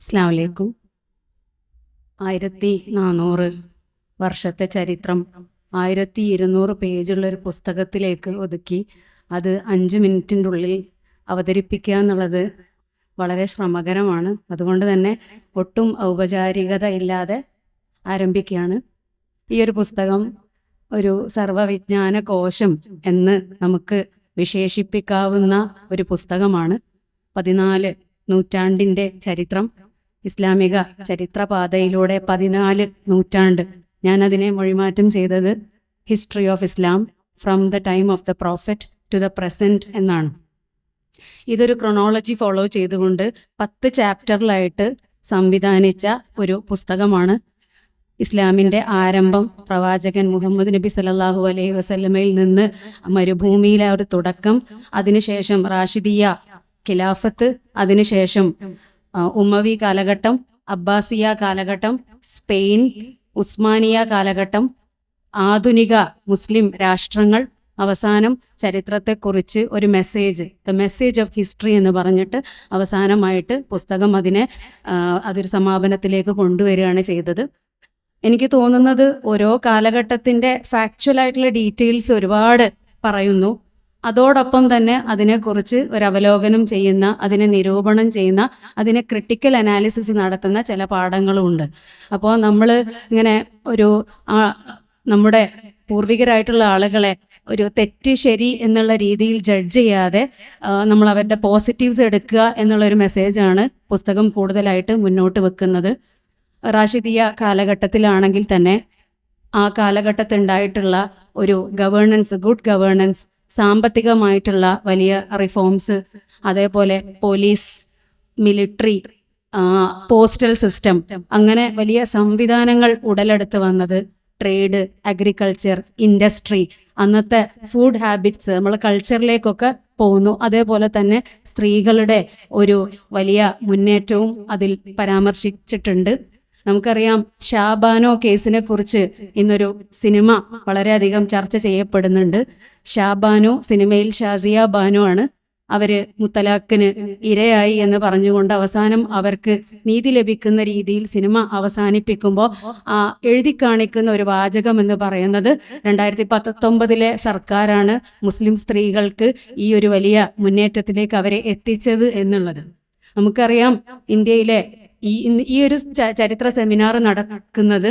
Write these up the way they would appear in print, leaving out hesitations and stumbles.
അസ്സലാമു അലൈക്കും. 1400 വർഷത്തെ ചരിത്രം 1200 പേജുള്ളൊരു പുസ്തകത്തിലേക്ക് ഒതുക്കി അത് 5 മിനിറ്റിൻ്റെ ഉള്ളിൽ അവതരിപ്പിക്കുക എന്നുള്ളത് വളരെ ശ്രമകരമാണ്. അതുകൊണ്ട് തന്നെ ഒട്ടും ഔപചാരികത ഇല്ലാതെ ആരംഭിക്കുകയാണ്. ഈ ഒരു പുസ്തകം ഒരു സർവവിജ്ഞാന കോശം എന്ന് നമുക്ക് വിശേഷിപ്പിക്കാവുന്ന ഒരു പുസ്തകമാണ്. 14 നൂറ്റാണ്ടിൻ്റെ ചരിത്രം, ഇസ്ലാമിക ചരിത്രപാതയിലൂടെ 14 നൂറ്റാണ്ട്. ഞാനതിനെ മൊഴിമാറ്റം ചെയ്തത് history of Islam from the time of the prophet to the present എന്നാണ്. ഇതൊരു ക്രൊണോളജി ഫോളോ ചെയ്തുകൊണ്ട് 10 ചാപ്റ്ററിലായിട്ട് സംവിധാനിച്ച ഒരു പുസ്തകമാണ്. ഇസ്ലാമിൻ്റെ ആരംഭം, പ്രവാചകൻ മുഹമ്മദ് നബി സല്ലല്ലാഹു അലൈഹി വസല്ലമയിൽ നിന്ന് മരുഭൂമിയിലെ ഒരു തുടക്കം, അതിനുശേഷം റാഷിദിയ ഖിലാഫത്ത്, അതിനുശേഷം ഉമവി കാലഘട്ടം, അബ്ബാസിയ കാലഘട്ടം, സ്പെയിൻ, ഉസ്മാനിയ കാലഘട്ടം, ആധുനിക മുസ്ലിം രാഷ്ട്രങ്ങൾ, അവസാനം ചരിത്രത്തെക്കുറിച്ച് ഒരു message, the message of history എന്ന് പറഞ്ഞിട്ട് അവസാനമായിട്ട് പുസ്തകം അതൊരു സമാപനത്തിലേക്ക് കൊണ്ടുവരികയാണ് ചെയ്തത്. എനിക്ക് തോന്നുന്നത് ഓരോ കാലഘട്ടത്തിൻ്റെ ഫാക്ച്വലായിട്ടുള്ള ഡീറ്റെയിൽസ് ഒരുപാട് പറയുന്നു. അതോടൊപ്പം തന്നെ അതിനെക്കുറിച്ച് ഒരു അവലോകനം ചെയ്യുന്ന, അതിനെ നിരൂപണം ചെയ്യുന്ന, അതിനെ ക്രിട്ടിക്കൽ അനാലിസിസ് നടത്തുന്ന ചില പാഠങ്ങളുമുണ്ട്. അപ്പോൾ നമ്മൾ ഇങ്ങനെ നമ്മുടെ പൂർവികരായിട്ടുള്ള ആളുകളെ ഒരു തെറ്റ് ശരി എന്നുള്ള രീതിയിൽ ജഡ്ജ് ചെയ്യാതെ നമ്മൾ അവരുടെ പോസിറ്റീവ്സ് എടുക്കുക എന്നുള്ളൊരു മെസ്സേജാണ് പുസ്തകം കൂടുതലായിട്ട് മുന്നോട്ട് വെക്കുന്നത്. റാഷിദിയ കാലഘട്ടത്തിലാണെങ്കിൽ തന്നെ ആ കാലഘട്ടത്തിലുണ്ടായിട്ടുള്ള ഒരു ഗവേണൻസ്, ഗുഡ് ഗവേണൻസ്, സാമ്പത്തികമായിട്ടുള്ള വലിയ റിഫോംസ്, അതേപോലെ പോലീസ്, മിലിറ്ററി, പോസ്റ്റൽ സിസ്റ്റം, അങ്ങനെ വലിയ സംവിധാനങ്ങൾ ഉടലെടുത്ത് വന്നത്, ട്രേഡ്, അഗ്രികൾച്ചർ, ഇൻഡസ്ട്രി, അന്നത്തെ ഫുഡ് ഹാബിറ്റ്സ്, നമ്മൾ കൾച്ചറിലേക്കൊക്കെ പോകുന്നു. അതേപോലെ തന്നെ സ്ത്രീകളുടെ ഒരു വലിയ മുന്നേറ്റവും അതിൽ പരാമർശിച്ചിട്ടുണ്ട്. നമുക്കറിയാം, ഷാബാനോ കേസിനെ കുറിച്ച് ഇന്നൊരു സിനിമ വളരെയധികം ചർച്ച ചെയ്യപ്പെടുന്നുണ്ട്. ഷാബാനോ സിനിമയിൽ ഷാസിയ ബാനോ ആണ്. അവര് മുത്തലാഖിന് ഇരയായി എന്ന് പറഞ്ഞുകൊണ്ട് അവസാനം അവർക്ക് നീതി ലഭിക്കുന്ന രീതിയിൽ സിനിമ അവസാനിപ്പിക്കുമ്പോൾ എഴുതി കാണിക്കുന്ന ഒരു വാചകം എന്ന് പറയുന്നത് 2019 സർക്കാരാണ് മുസ്ലിം സ്ത്രീകൾക്ക് ഈ ഒരു വലിയ മുന്നേറ്റത്തിലേക്ക് അവരെ എത്തിച്ചത് എന്നുള്ളത്. നമുക്കറിയാം, ഇന്ത്യയിലെ ഈ ഒരു ചരിത്ര സെമിനാർ നടക്കുന്നത്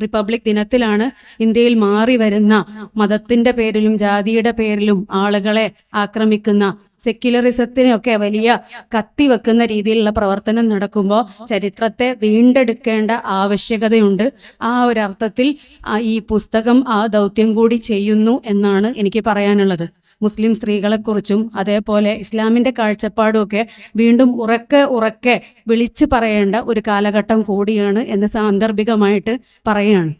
റിപ്പബ്ലിക് ദിനത്തിലാണ്. ഇന്ത്യയിൽ മാറി വരുന്ന മതത്തിന്റെ പേരിലും ജാതിയുടെ പേരിലും ആളുകളെ ആക്രമിക്കുന്ന സെക്യുലറിസത്തിനൊക്കെ വലിയ കത്തിവെക്കുന്ന രീതിയിലുള്ള പ്രവർത്തനം നടക്കുമ്പോൾ ചരിത്രത്തെ വീണ്ടെടുക്കേണ്ട ആവശ്യകതയുണ്ട്. ആ ഒരർത്ഥത്തിൽ ഈ പുസ്തകം ആ ദൗത്യം കൂടി ചെയ്യുന്നു എന്നാണ് എനിക്ക് പറയാനുള്ളത്. മുസ്ലിം സ്ത്രീകളെക്കുറിച്ചും അതേപോലെ ഇസ്ലാമിൻ്റെ കാഴ്ചപ്പാടുമൊക്കെ വീണ്ടും ഉറക്കെ വിളിച്ചു പറയേണ്ട ഒരു കാലഘട്ടം കൂടിയാണ് എന്ന് സാന്ദർഭികമായിട്ട് പറയുകയാണ്.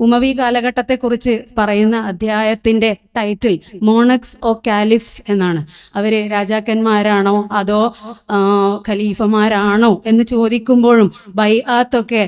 ഉമവി കാലഘട്ടത്തെക്കുറിച്ച് പറയുന്ന അധ്യായത്തിൻ്റെ ടൈറ്റിൽ മോണക്സ് ഓ കാലിഫ്സ് എന്നാണ്. അവർ രാജാക്കന്മാരാണോ അതോ ഖലീഫമാരാണോ എന്ന് ചോദിക്കുമ്പോഴും ബൈആത്തൊക്കെ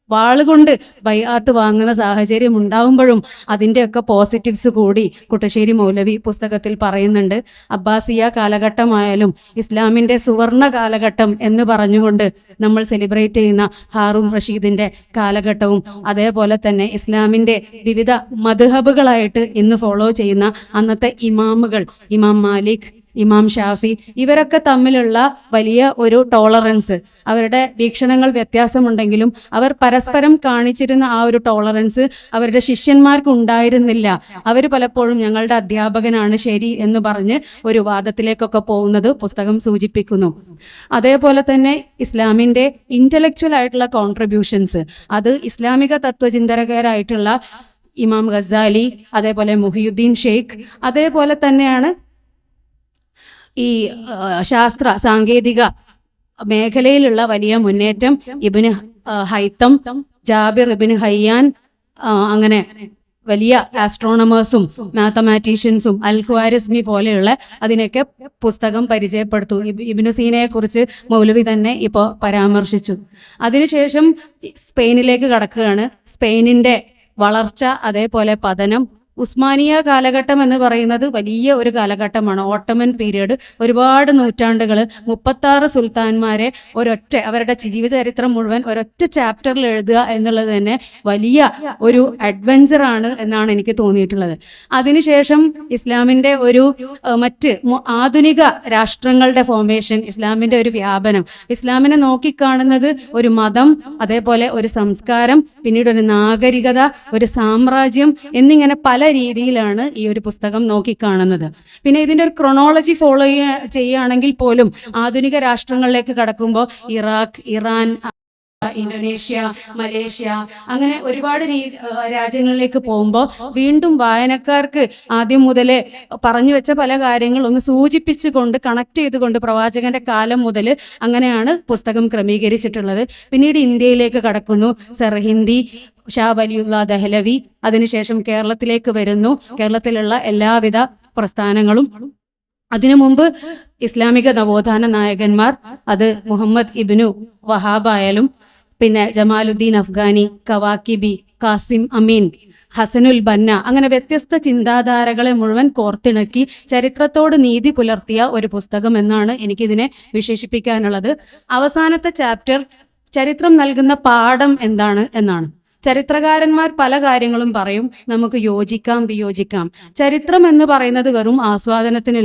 വാളുകൊണ്ട് ബൈആത്ത് വാങ്ങുന്ന സാഹചര്യം ഉണ്ടാവുമ്പോഴും അതിൻ്റെയൊക്കെ പോസിറ്റീവ്സ് കൂടി കുട്ടശ്ശേരി മൗലവി പുസ്തകത്തിൽ പറയുന്നുണ്ട്. അബ്ബാസിയ കാലഘട്ടമായാലും ഇസ്ലാമിൻ്റെ സുവർണ കാലഘട്ടം എന്ന് പറഞ്ഞുകൊണ്ട് നമ്മൾ സെലിബ്രേറ്റ് ചെയ്യുന്ന ഹാറൂൺ റഷീദിൻ്റെ കാലഘട്ടവും, അതേപോലെ തന്നെ ഇസ്ലാമിൻ്റെ വിവിധ മദ്ഹബുകളായിട്ട് ഇന്ന് ഫോളോ ചെയ്യുന്ന അന്നത്തെ ഇമാമുകൾ, ഇമാം മാലിക്, ഇമാം ഷാഫി, ഇവരൊക്കെ തമ്മിലുള്ള വലിയ ഒരു ടോളറൻസ്, അവരുടെ വീക്ഷണങ്ങൾ വ്യത്യാസമുണ്ടെങ്കിലും അവർ പരസ്പരം കാണിച്ചിരുന്ന ആ ഒരു ടോളറൻസ് അവരുടെ ശിഷ്യന്മാർക്ക് ഉണ്ടായിരുന്നില്ല. അവർ പലപ്പോഴും ഞങ്ങളുടെ അധ്യാപകനാണ് ശരി എന്ന് പറഞ്ഞ് ഒരു വാദത്തിലേക്കൊക്കെ പോകുന്നത് പുസ്തകം സൂചിപ്പിക്കുന്നു. അതേപോലെ തന്നെ ഇസ്ലാമിൻ്റെ ഇൻ്റലക്ച്വൽ ആയിട്ടുള്ള കോൺട്രിബ്യൂഷൻസ്, അത് ഇസ്ലാമിക തത്വചിന്തകരായിട്ടുള്ള ഇമാം ഗസാലി, അതേപോലെ മുഹിയുദ്ദീൻ ഷെയ്ഖ്, അതേപോലെ തന്നെയാണ് ഈ ശാസ്ത്ര സാങ്കേതിക മേഖലയിലുള്ള വലിയ മുന്നേറ്റം ഇബ്നു ഹൈത്തം, ജാബിർ ഇബ്നു ഹയ്യാൻ, അങ്ങനെ വലിയ ആസ്ട്രോണമേഴ്സും മാത്തമാറ്റീഷ്യൻസും അൽ-ഖ്വാരിസ്മി പോലെയുള്ള അതിനൊക്കെ പുസ്തകം പരിചയപ്പെടുത്തു. ഇബ്നു സീനയെക്കുറിച്ച് മൗലവി തന്നെ ഇപ്പോൾ പരാമർശിച്ചു. അതിനുശേഷം സ്പെയിനിലേക്ക് കടക്കുകയാണ്. സ്പെയിനിൻ്റെ വളർച്ച, അതേപോലെ പതനം, ഉസ്മാനിയ കാലഘട്ടം എന്ന് പറയുന്നത് വലിയ ഒരു കാലഘട്ടമാണ്. ഓട്ടമൻ പീരീഡ്, ഒരുപാട് നൂറ്റാണ്ടുകൾ, 36 സുൽത്താൻമാരെ അവരുടെ ജീവചരിത്രം മുഴുവൻ ഒരൊറ്റ ചാപ്റ്ററിൽ എഴുതുക എന്നുള്ളത് തന്നെ വലിയ ഒരു അഡ്വഞ്ചർ ആണ് എന്നാണ് എനിക്ക് തോന്നിയിട്ടുള്ളത്. അതിനുശേഷം ഇസ്ലാമിൻ്റെ ഒരു മറ്റ് ആധുനിക രാഷ്ട്രങ്ങളുടെ ഫോർമേഷൻ, ഇസ്ലാമിൻ്റെ ഒരു വ്യാപനം, ഇസ്ലാമിനെ നോക്കിക്കാണുന്നത് ഒരു മതം, അതേപോലെ ഒരു സംസ്കാരം, പിന്നീട് ഒരു നാഗരികത, ഒരു സാമ്രാജ്യം എന്നിങ്ങനെ പല രീതിയിലാണ് ഈ ഒരു പുസ്തകം നോക്കിക്കാണുന്നത്. പിന്നെ ഇതിൻ്റെ ഒരു ക്രൊണോളജി ഫോളോ ചെയ്യുകയാണെങ്കിൽ പോലും ആധുനിക രാഷ്ട്രങ്ങളിലേക്ക് കടക്കുമ്പോൾ ഇറാഖ്, ഇറാൻ, ഇന്തോനേഷ്യ, മലേഷ്യ, അങ്ങനെ ഒരുപാട് രാജ്യങ്ങളിലേക്ക് പോകുമ്പോൾ വീണ്ടും വായനക്കാർക്ക് ആദ്യം മുതലേ പറഞ്ഞു വെച്ച പല കാര്യങ്ങൾ ഒന്ന് സൂചിപ്പിച്ചുകൊണ്ട് കണക്ട് ചെയ്തുകൊണ്ട് പ്രവാചകന്റെ കാലം മുതൽ അങ്ങനെയാണ് പുസ്തകം ക്രമീകരിച്ചിട്ടുള്ളത്. പിന്നീട് ഇന്ത്യയിലേക്ക് കടക്കുന്നു, സർഹിന്ദി, ഷാ വലിയുള്ള ദഹലവി, അതിനുശേഷം കേരളത്തിലേക്ക് വരുന്നു, കേരളത്തിലുള്ള എല്ലാവിധ പ്രസ്ഥാനങ്ങളും. അതിനു മുമ്പ് ഇസ്ലാമിക നവോത്ഥാന നായകന്മാർ, അത് മുഹമ്മദ് ഇബ്നു വഹാബ് ആയാലും, പിന്നെ ജമാലുദ്ദീൻ അഫ്ഗാനി, കവാക്കിബി, കാസിം അമീൻ, ഹസനുൽ ബന്ന, അങ്ങനെ വ്യത്യസ്ത ചിന്താധാരകളെ മുഴുവൻ കോർത്തിണക്കി ചരിത്രത്തോട് നീതി പുലർത്തിയ ഒരു പുസ്തകം എന്നാണ് എനിക്കിതിനെ വിശേഷിപ്പിക്കാനുള്ളത്. അവസാനത്തെ ചാപ്റ്റർ ചരിത്രം നൽകുന്ന പാഠം എന്താണ് എന്നാണ്. ചരിത്രകാരന്മാർ പല കാര്യങ്ങളും പറയും, നമുക്ക് യോജിക്കാം വിയോജിക്കാം. ചരിത്രം എന്ന് പറയുന്നത് വെറും ആസ്വാദനത്തിന്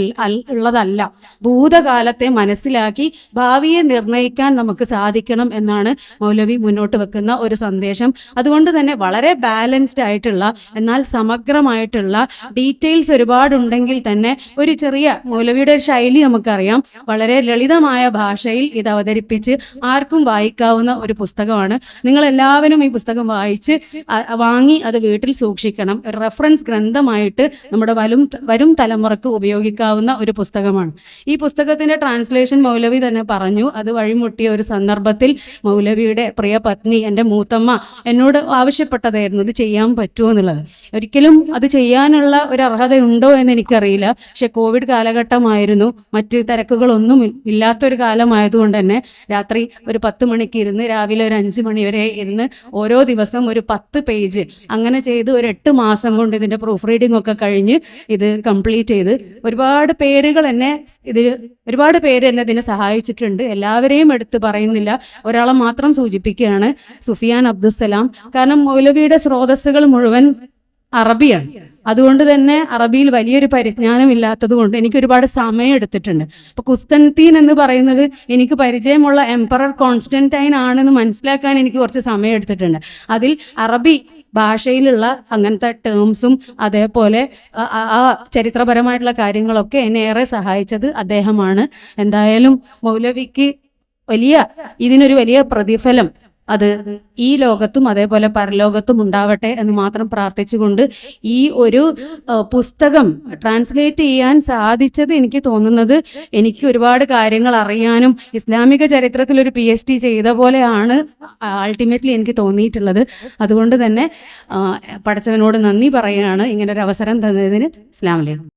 ഉള്ളതല്ല, ഭൂതകാലത്തെ മനസ്സിലാക്കി ഭാവിയെ നിർണ്ണയിക്കാൻ നമുക്ക് സാധിക്കണം എന്നാണ് മൗലവി മുന്നോട്ട് വെക്കുന്ന ഒരു സന്ദേശം. അതുകൊണ്ട് തന്നെ വളരെ ബാലൻസ്ഡ് ആയിട്ടുള്ള, എന്നാൽ സമഗ്രമായിട്ടുള്ള, ഡീറ്റെയിൽസ് ഒരുപാടുണ്ടെങ്കിൽ തന്നെ ഒരു ചെറിയ മൗലവിയുടെ ഒരു ശൈലി നമുക്കറിയാം, വളരെ ലളിതമായ ഭാഷയിൽ ഇത് അവതരിപ്പിച്ച് ആർക്കും വായിക്കാവുന്ന ഒരു പുസ്തകമാണ്. നിങ്ങളെല്ലാവരും ഈ പുസ്തകം വാങ്ങി അത് വീട്ടിൽ സൂക്ഷിക്കണം. ഒരു റെഫറൻസ് ഗ്രന്ഥമായിട്ട് നമ്മുടെ വരും തലമുറക്ക് ഉപയോഗിക്കാവുന്ന ഒരു പുസ്തകമാണ്. ഈ പുസ്തകത്തിന്റെ ട്രാൻസ്ലേഷൻ മൗലവി തന്നെ പറഞ്ഞു. അത് വഴിമുട്ടിയ ഒരു സന്ദർഭത്തിൽ മൗലവിയുടെ പ്രിയ പത്നി, എൻ്റെ മൂത്തമ്മ, എന്നോട് ആവശ്യപ്പെട്ടതായിരുന്നു ഇത് ചെയ്യാൻ പറ്റുമോ എന്നുള്ളത്. ഒരിക്കലും അത് ചെയ്യാനുള്ള ഒരു അർഹതയുണ്ടോ എന്ന് എനിക്കറിയില്ല. പക്ഷെ കോവിഡ് കാലഘട്ടമായിരുന്നു, മറ്റ് തിരക്കുകളൊന്നും ഇല്ലാത്തൊരു കാലമായതുകൊണ്ട് തന്നെ രാത്രി ഒരു 10 മണിക്ക് ഇരുന്ന് രാവിലെ ഒരു 5 മണി വരെ ഇരുന്ന് ഓരോ ദിവസം ഒരു 10 പേജ് അങ്ങനെ ചെയ്ത് ഒരു 8 മാസം കൊണ്ട് ഇതിൻ്റെ പ്രൂഫ് റീഡിംഗ് ഒക്കെ കഴിഞ്ഞ് ഇത് കംപ്ലീറ്റ് ചെയ്ത് ഒരുപാട് പേര് എന്നെ ഇതിനെ സഹായിച്ചിട്ടുണ്ട്. എല്ലാവരെയും എടുത്ത് പറയുന്നില്ല, ഒരാളെ മാത്രം സൂചിപ്പിക്കുകയാണ്, സുഫിയാൻ അബ്ദുസ്സലാം. കാരണം മൗലവിയുടെ സ്രോതസ്സുകൾ മുഴുവൻ അറബിയാണ്. അതുകൊണ്ട് തന്നെ അറബിയിൽ വലിയൊരു പരിജ്ഞാനം ഇല്ലാത്തത് കൊണ്ട് എനിക്ക് ഒരുപാട് സമയം എടുത്തിട്ടുണ്ട്. അപ്പോൾ കുസ്തൻതീൻ എന്ന് പറയുന്നത് എനിക്ക് പരിചയമുള്ള എംപറർ കോൺസ്റ്റന്റൈൻ ആണെന്ന് മനസ്സിലാക്കാൻ എനിക്ക് കുറച്ച് സമയം എടുത്തിട്ടുണ്ട്. അതിൽ അറബി ഭാഷയിലുള്ള അങ്ങനത്തെ ടേംസും അതേപോലെ ആ ചരിത്രപരമായിട്ടുള്ള കാര്യങ്ങളൊക്കെ എന്നെ ഏറെ സഹായിച്ചത് അദ്ദേഹമാണ്. എന്തായാലും മൗലവിക്ക് ഇതിനൊരു വലിയ പ്രതിഫലം അത് ഈ ലോകത്തും അതേപോലെ പരലോകത്തും ഉണ്ടാവട്ടെ എന്ന് മാത്രം പ്രാർത്ഥിച്ചുകൊണ്ട് ഈ ഒരു പുസ്തകം ട്രാൻസ്ലേറ്റ് ചെയ്യാൻ സാധിച്ചത് എനിക്ക് തോന്നുന്നത് എനിക്ക് ഒരുപാട് കാര്യങ്ങൾ അറിയാനും ഇസ്ലാമിക ചരിത്രത്തിൽ ഒരു PhD ചെയ്ത പോലെയാണ് അൾട്ടിമേറ്റ്ലി എനിക്ക് തോന്നിയിട്ടുള്ളത്. അതുകൊണ്ട് തന്നെ പടച്ചവനോട് നന്ദി പറയുകയാണ് ഇങ്ങനെ ഒരു അവസരം തന്നതിന്. അസ്സലാമു അലൈക്കും.